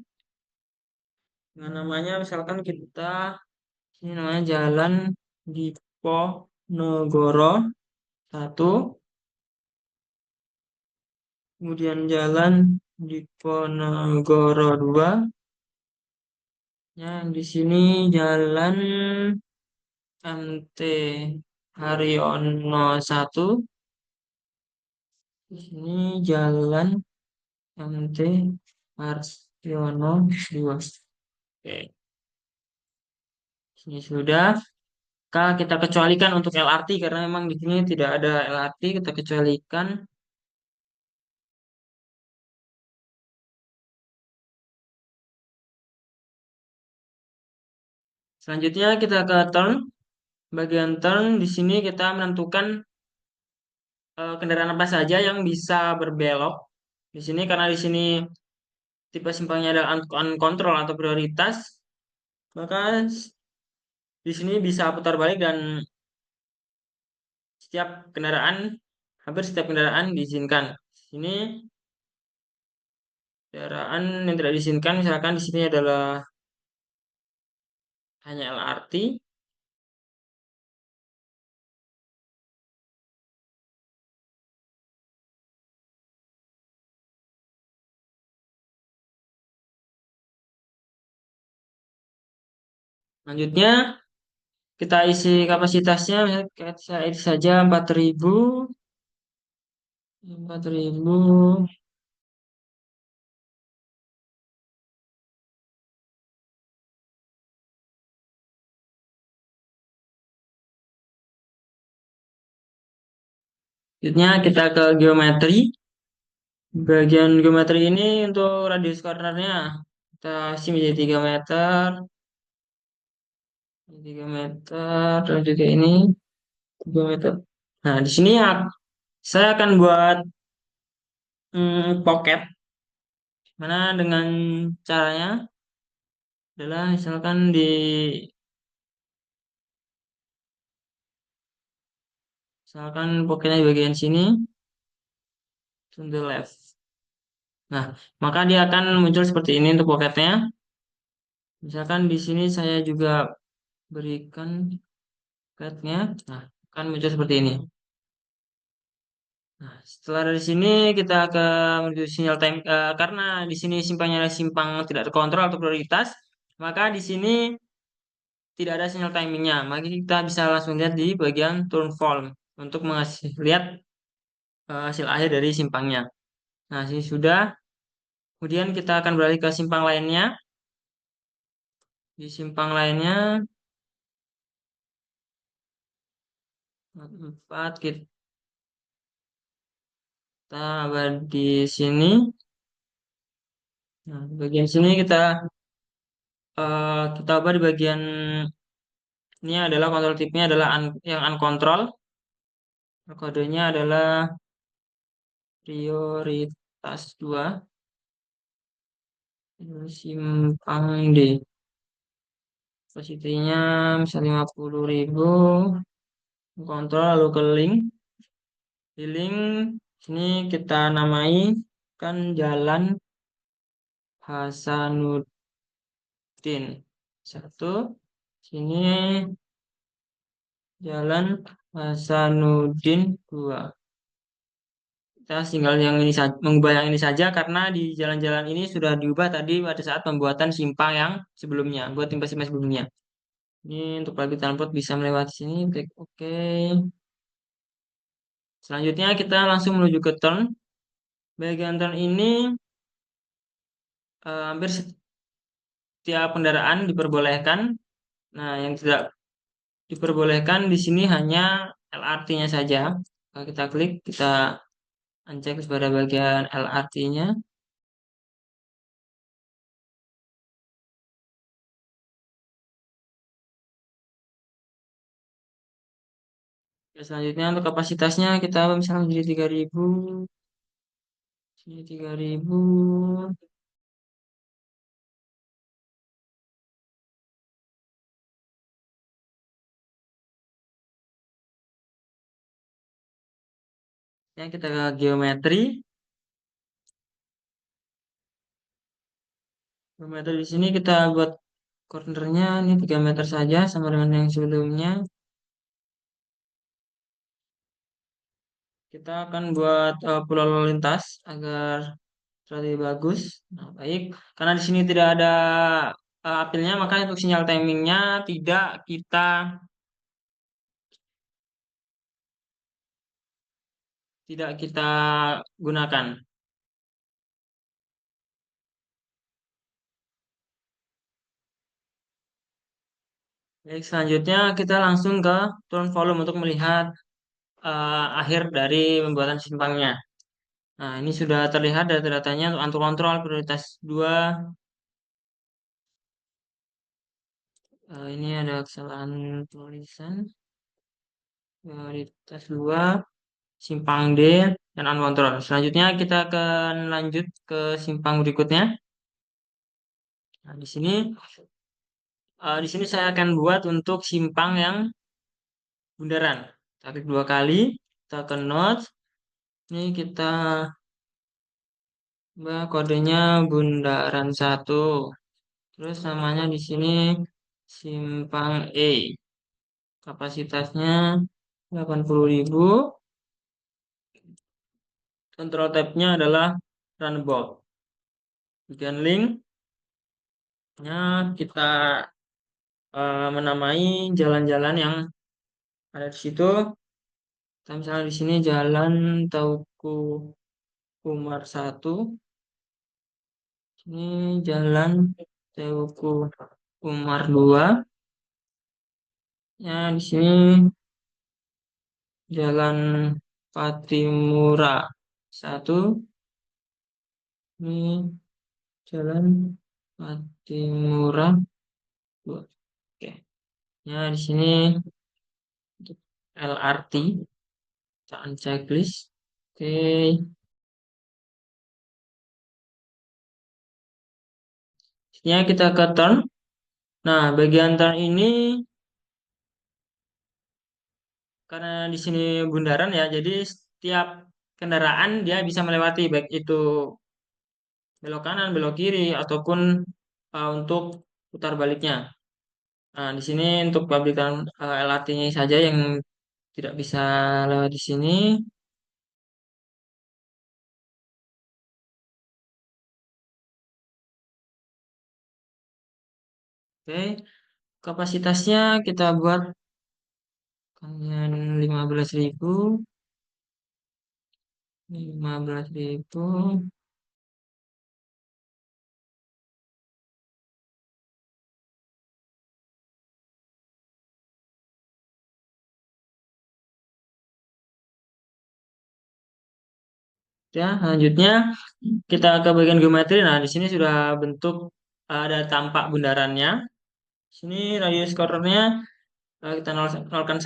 dengan namanya misalkan kita ini namanya Jalan Diponegoro 1, kemudian Jalan Diponegoro 2, yang di sini Jalan MT Haryono 1, di sini Jalan MT Haryono 2. Oke, ini sudah. Kita kecualikan untuk LRT karena memang di sini tidak ada LRT, kita kecualikan. Selanjutnya kita ke turn. Bagian turn di sini kita menentukan kendaraan apa saja yang bisa berbelok. Di sini karena di sini tipe simpangnya adalah uncontrol atau prioritas, maka di sini bisa putar balik dan setiap kendaraan, hampir setiap kendaraan diizinkan. Di sini kendaraan yang tidak diizinkan, misalkan di sini adalah hanya LRT. Selanjutnya kita isi kapasitasnya, misalnya saya isi saja 4.000. 4.000. Selanjutnya kita ke geometri. Bagian geometri ini untuk radius cornernya kita isi menjadi 3 meter, 3 meter, dan juga ini 3 meter. Nah, di sini ya, saya akan buat pocket. Mana dengan caranya adalah misalkan misalkan pocketnya di bagian sini, to the left. Nah, maka dia akan muncul seperti ini untuk pocketnya. Misalkan di sini saya juga berikan pocketnya. Nah, akan muncul seperti ini. Nah, setelah dari sini kita ke menuju sinyal time karena di sini simpangnya adalah simpang tidak terkontrol atau prioritas, maka di sini tidak ada sinyal timingnya. Maka kita bisa langsung lihat di bagian turn form untuk mengasih lihat hasil akhir dari simpangnya. Nah, sini sudah. Kemudian kita akan beralih ke simpang lainnya. Di simpang lainnya 4 kita di sini. Nah, di bagian sini kita ubah di bagian ini adalah kontrol tipenya adalah yang uncontrol. Kodenya adalah prioritas 2, simpang D. Positinya misal 50.000. Kontrol lalu ke link. Di link sini kita namai kan Jalan Hasanuddin 1. Sini Jalan Hasanuddin 2. Kita tinggal yang ini saja, mengubah yang ini saja karena di jalan-jalan ini sudah diubah tadi pada saat pembuatan simpang yang sebelumnya, buat simpang-simpang sebelumnya. Ini untuk public transport bisa melewati sini, klik OK. Selanjutnya kita langsung menuju ke turn. Bagian turn ini hampir setiap kendaraan diperbolehkan. Nah, yang tidak diperbolehkan di sini hanya LRT-nya saja. Kalau kita klik, kita uncheck pada bagian LRT-nya. Selanjutnya untuk kapasitasnya kita misalnya jadi 3.000, sini 3.000. Ya, kita ke geometri. Geometri di sini kita buat cornernya ini 3 meter saja sama dengan yang sebelumnya. Kita akan buat pulau lalu lintas agar lebih bagus. Nah, baik. Karena di sini tidak ada apilnya, maka untuk sinyal timingnya tidak kita gunakan. Baik, selanjutnya kita langsung ke turn volume untuk melihat akhir dari pembuatan simpangnya. Nah, ini sudah terlihat data-datanya untuk kontrol prioritas 2. Ini ada kesalahan tulisan. Prioritas 2, simpang D, dan uncontrol. Selanjutnya kita akan lanjut ke simpang berikutnya. Nah, di sini saya akan buat untuk simpang yang bundaran. Kita klik 2 kali, kita ke note. Ini kita kodenya bundaran 1. Terus namanya di sini simpang E. Kapasitasnya 80.000. Control tab-nya adalah runabout. Bagian linknya kita menamai jalan-jalan yang ada di situ. Kita misalnya di sini Jalan Tauku Umar 1. Ini Jalan Teuku Umar 2. Ya, di sini Jalan Patimura 1. Ini Jalan Patimura 2. Oke. Ya, di sini untuk LRT, caan checklist. Oke. Ya, kita ke turn. Nah, bagian turn ini karena di sini bundaran ya, jadi setiap kendaraan dia bisa melewati baik itu belok kanan, belok kiri ataupun untuk putar baliknya. Nah, di sini untuk pabrikan LRT-nya saja yang tidak bisa lewat di sini. Oke, kapasitasnya kita buat kalian 15.000, 15.000. Ya, selanjutnya kita ke bagian geometri. Nah, di sini sudah bentuk ada tampak bundarannya. Sini radius cornernya kita nolkan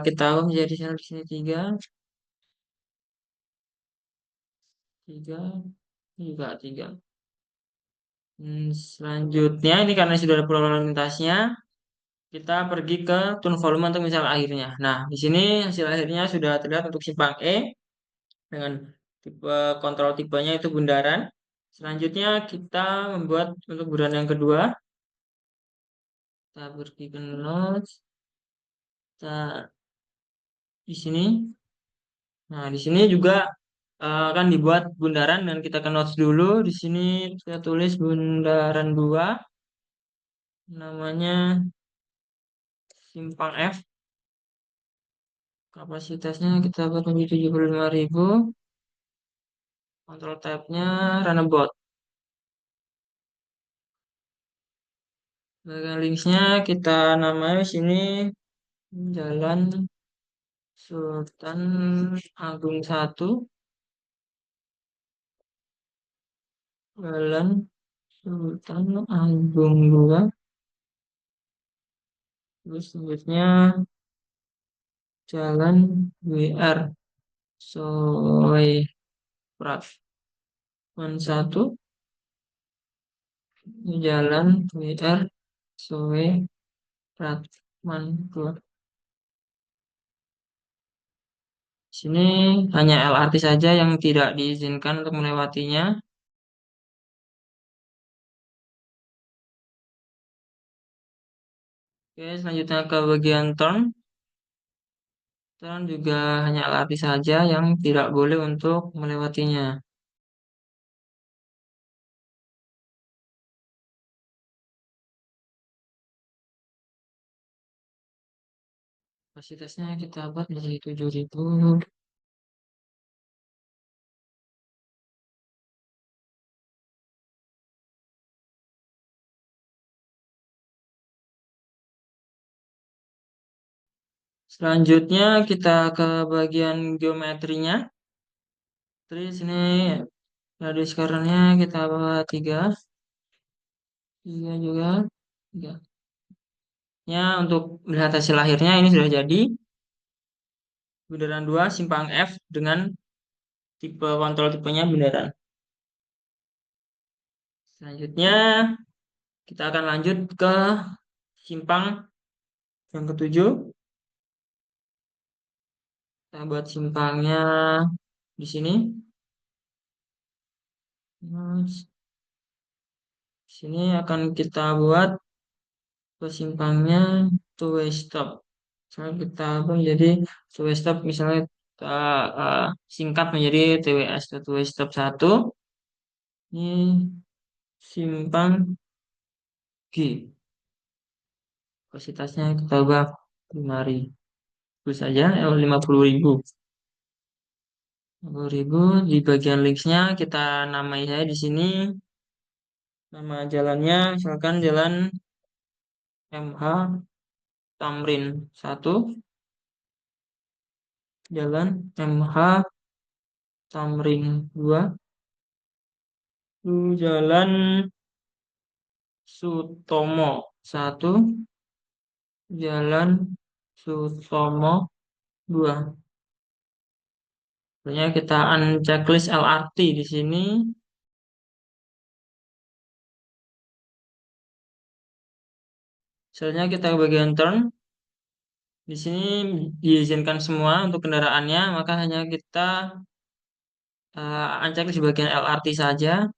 kita ubah menjadi di sini 3, 3, juga 3. Selanjutnya ini karena sudah ada pola lalu lintasnya, kita pergi ke tune volume untuk misal akhirnya. Nah, di sini hasil akhirnya sudah terlihat untuk simpang E dengan tipe kontrol tipenya itu bundaran. Selanjutnya kita membuat untuk bundaran yang kedua. Kita pergi ke notes. Kita di sini. Nah, di sini juga akan dibuat bundaran dan kita ke notes dulu. Di sini kita tulis bundaran 2. Namanya simpang F. Kapasitasnya kita buat menjadi 75.000. Kontrol tab-nya runabout. Bagian linksnya kita namai sini Jalan Sultan Agung satu, Jalan Sultan Agung dua, terus selanjutnya Jalan WR Soe satu, Jalan WR Soe dua. Sini hanya LRT saja yang tidak diizinkan untuk melewatinya. Oke, selanjutnya ke bagian turn. Turn juga hanya LRT saja yang tidak boleh untuk melewatinya. Kapasitasnya kita buat menjadi 7.000. Selanjutnya kita ke bagian geometrinya. Terus ini radius currentnya kita buat 3. 3 juga. 3. Ya, untuk melihat hasil akhirnya ini sudah jadi. Bundaran 2 simpang F dengan tipe kontrol tipenya bundaran. Selanjutnya kita akan lanjut ke simpang yang ketujuh. Kita buat simpangnya di sini. Terus, di sini akan kita buat ke simpangnya two way stop. Misalnya kita buat menjadi two way stop, misalnya kita singkat menjadi TWS atau two way stop satu. Ini simpang G. Kapasitasnya kita ubah 5.000 saja, 50.000. 50.000 di bagian linksnya kita namai saya di sini. Nama jalannya misalkan Jalan MH Tamrin satu, Jalan MH Tamrin dua, Jalan Sutomo satu, Jalan Sutomo dua. Sebenarnya kita unchecklist LRT di sini. Selanjutnya kita ke bagian turn. Di sini diizinkan semua untuk kendaraannya, maka hanya kita unchecklist di bagian LRT saja.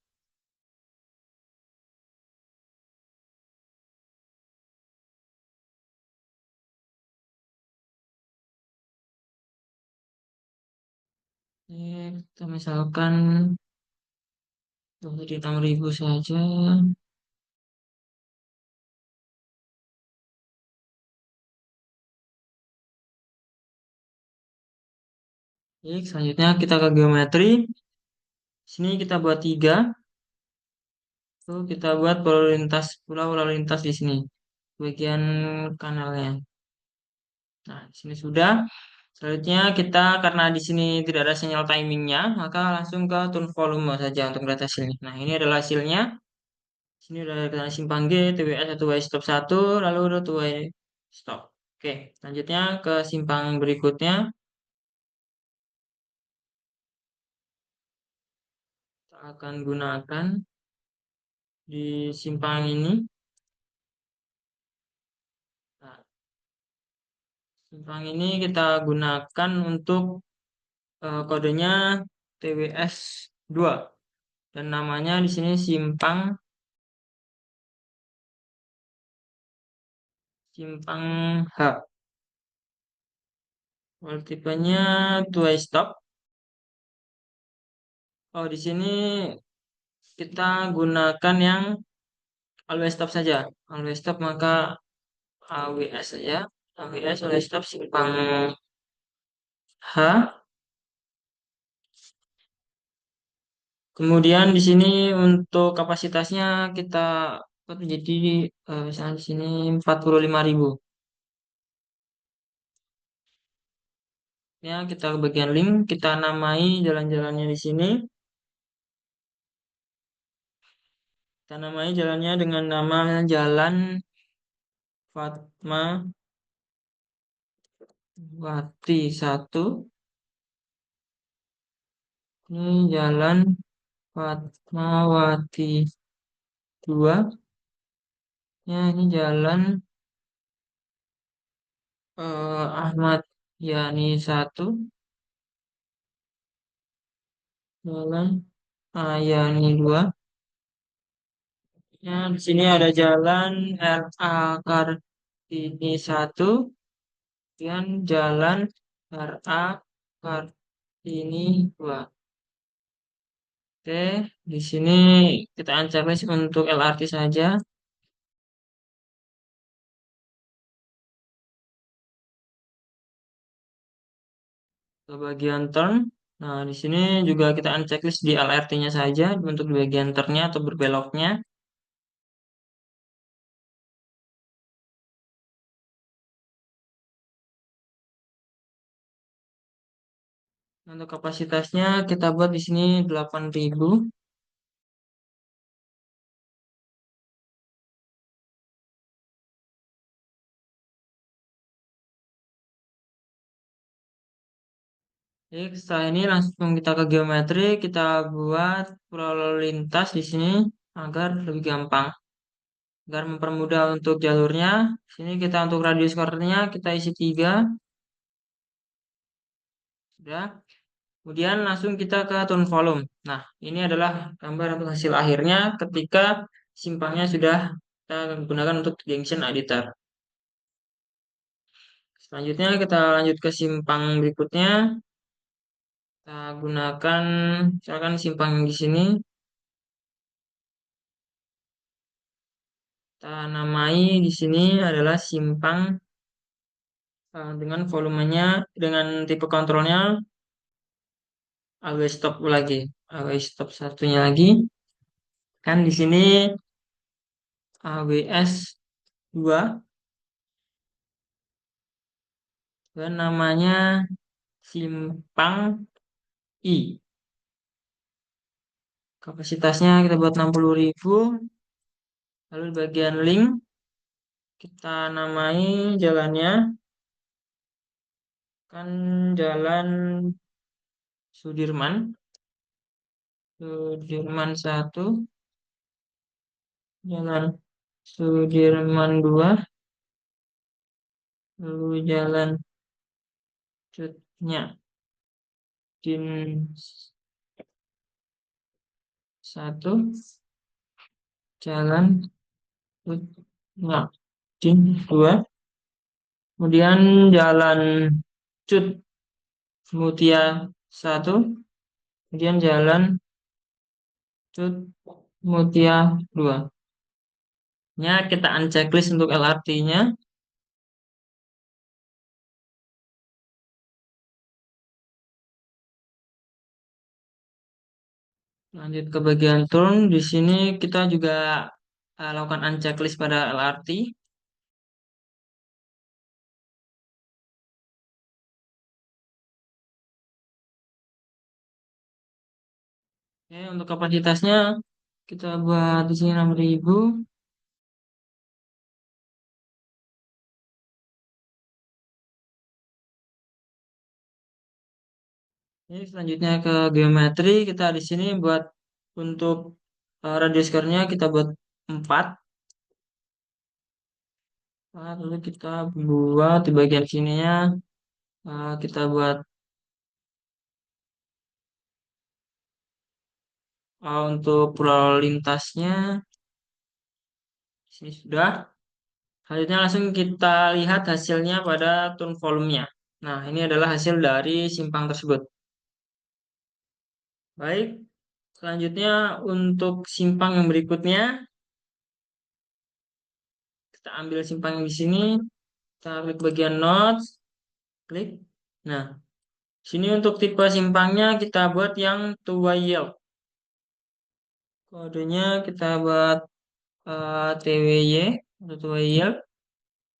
Kita misalkan jadi 6.000 saja. Baik, selanjutnya kita ke geometri. Sini kita buat 3. Tuh, kita buat pulau lalu lintas di sini. Bagian kanalnya. Nah, di sini sudah. Selanjutnya kita karena di sini tidak ada sinyal timingnya, maka langsung ke turn volume saja untuk melihat hasilnya. Nah, ini adalah hasilnya. Sini udah kita simpang G, TWS satu way stop satu, lalu udah 2 way stop. Oke, selanjutnya ke simpang berikutnya. Kita akan gunakan di simpang ini. Nah, simpang ini kita gunakan untuk kodenya TWS 2 dan namanya di sini simpang H. Kalau tipenya two way stop. Oh, di sini kita gunakan yang always stop saja. Always stop maka AWS saja. AWS always stop simpang H. Kemudian di sini untuk kapasitasnya kita buat menjadi misalnya di sini 45.000. Ya, kita ke bagian link, kita namai jalan-jalannya di sini. Kita namai jalannya dengan nama Jalan Fatmawati 1. Ini Jalan Fatmawati 2. Ya, ini Jalan Ahmad Yani 1. Jalan Yani 2. Ya, di sini ada Jalan RA Kartini 1 dan Jalan RA Kartini 2. Oke, di sini kita checklist untuk LRT saja. Ke bagian turn. Nah, di sini juga kita checklist di LRT-nya saja untuk di bagian turn-nya atau berbeloknya. Untuk kapasitasnya kita buat di sini 8.000. Jadi setelah ini langsung kita ke geometri, kita buat lalu lintas di sini agar lebih gampang, agar mempermudah untuk jalurnya. Sini kita untuk radius cornernya kita isi 3. Sudah. Kemudian langsung kita ke tone volume. Nah, ini adalah gambar atau hasil akhirnya ketika simpangnya sudah kita gunakan untuk junction editor. Selanjutnya kita lanjut ke simpang berikutnya. Kita gunakan misalkan simpang yang di sini. Kita namai di sini adalah simpang dengan volumenya dengan tipe kontrolnya always stop lagi. Always stop satunya lagi. Kan di sini AWS 2 dan namanya simpang I. Kapasitasnya kita buat 60.000. Lalu di bagian link kita namai jalannya kan Jalan Sudirman. Sudirman 1, Jalan Sudirman 2, lalu Jalan Cutnya Din 1, Jalan Cutnya Din 2, kemudian Jalan Cut Mutia 1, kemudian Jalan Cut Mutia 2. Ya, kita unchecklist untuk LRT-nya. Lanjut ke bagian turn. Di sini kita juga lakukan unchecklist pada LRT. Oke, untuk kapasitasnya kita buat di sini 6.000. Ini selanjutnya ke geometri. Kita di sini buat untuk radius curve-nya kita buat 4. Lalu kita buat di bagian sininya kita buat untuk pulau lintasnya. Sini sudah. Selanjutnya langsung kita lihat hasilnya pada tone volume-nya. Nah, ini adalah hasil dari simpang tersebut. Baik, selanjutnya untuk simpang yang berikutnya, kita ambil simpang yang di sini, kita klik bagian notes, klik. Nah, sini untuk tipe simpangnya kita buat yang two way yield. Kodenya kita buat TWY atau two way yield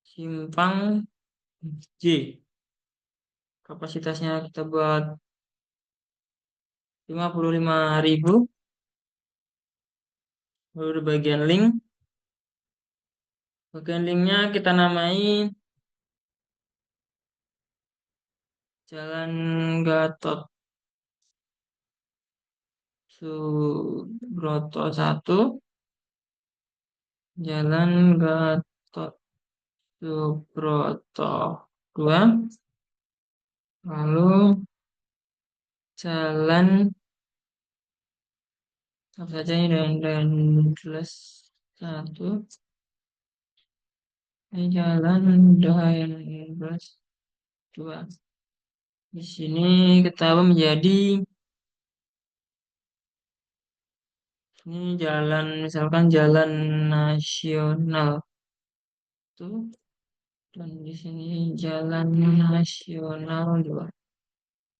simpang J. Kapasitasnya kita buat 55.000. Lalu di bagian linknya kita namai Jalan Gatot Subroto 1, Jalan Gatot Subroto 2, lalu Jalan apa saja ini dan jelas 1, ini Jalan Dayan jelas 2. Di sini kita menjadi ini jalan misalkan jalan nasional tuh, dan di sini jalan nasional 2.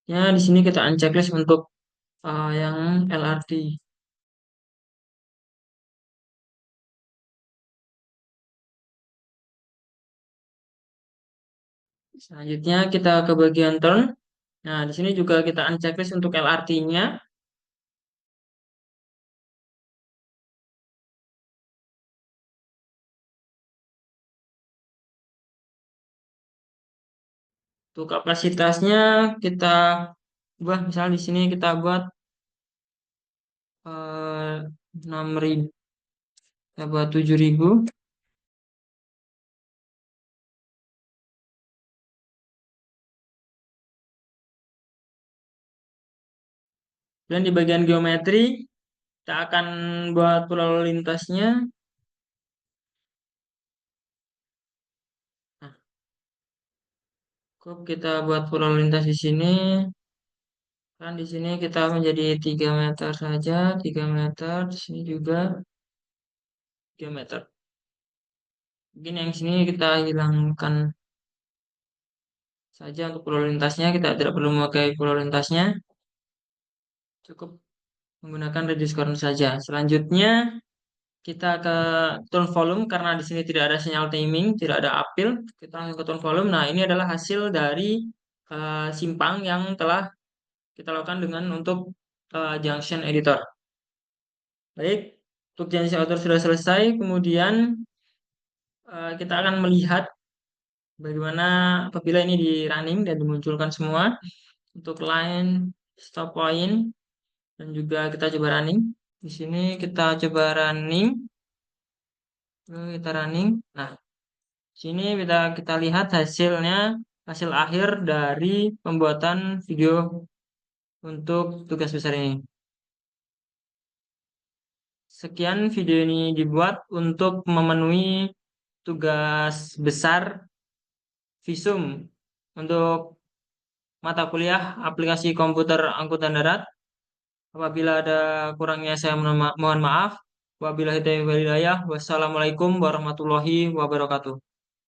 Ya, di sini kita unchecklist untuk yang LRT. Selanjutnya kita ke bagian turn. Nah, di sini juga kita unchecklist untuk LRT-nya. Untuk kapasitasnya kita buat misal di sini kita buat 6.000, kita buat 7.000. Dan di bagian geometri kita akan buat pola lalu lintasnya. Nah, cukup kita buat pola lalu lintas di sini. Kan di sini kita menjadi 3 meter saja, 3 meter. Di sini juga 3 meter. Mungkin yang sini kita hilangkan saja untuk pola lintasnya. Kita tidak perlu memakai pola lintasnya. Cukup menggunakan radius corner saja. Selanjutnya kita ke tone volume karena di sini tidak ada sinyal timing, tidak ada appeal. Kita langsung ke tone volume. Nah, ini adalah hasil dari simpang yang telah kita lakukan dengan untuk junction editor. Baik, untuk junction editor sudah selesai. Kemudian kita akan melihat bagaimana apabila ini di running dan dimunculkan semua untuk line, stop point, dan juga kita coba running. Di sini kita coba running. Kita running. Nah, sini kita lihat hasilnya, hasil akhir dari pembuatan video untuk tugas besar ini. Sekian video ini dibuat untuk memenuhi tugas besar visum untuk mata kuliah aplikasi komputer angkutan darat. Apabila ada kurangnya saya mohon maaf. Wabillahi taufiq wal hidayah. Wassalamualaikum warahmatullahi wabarakatuh.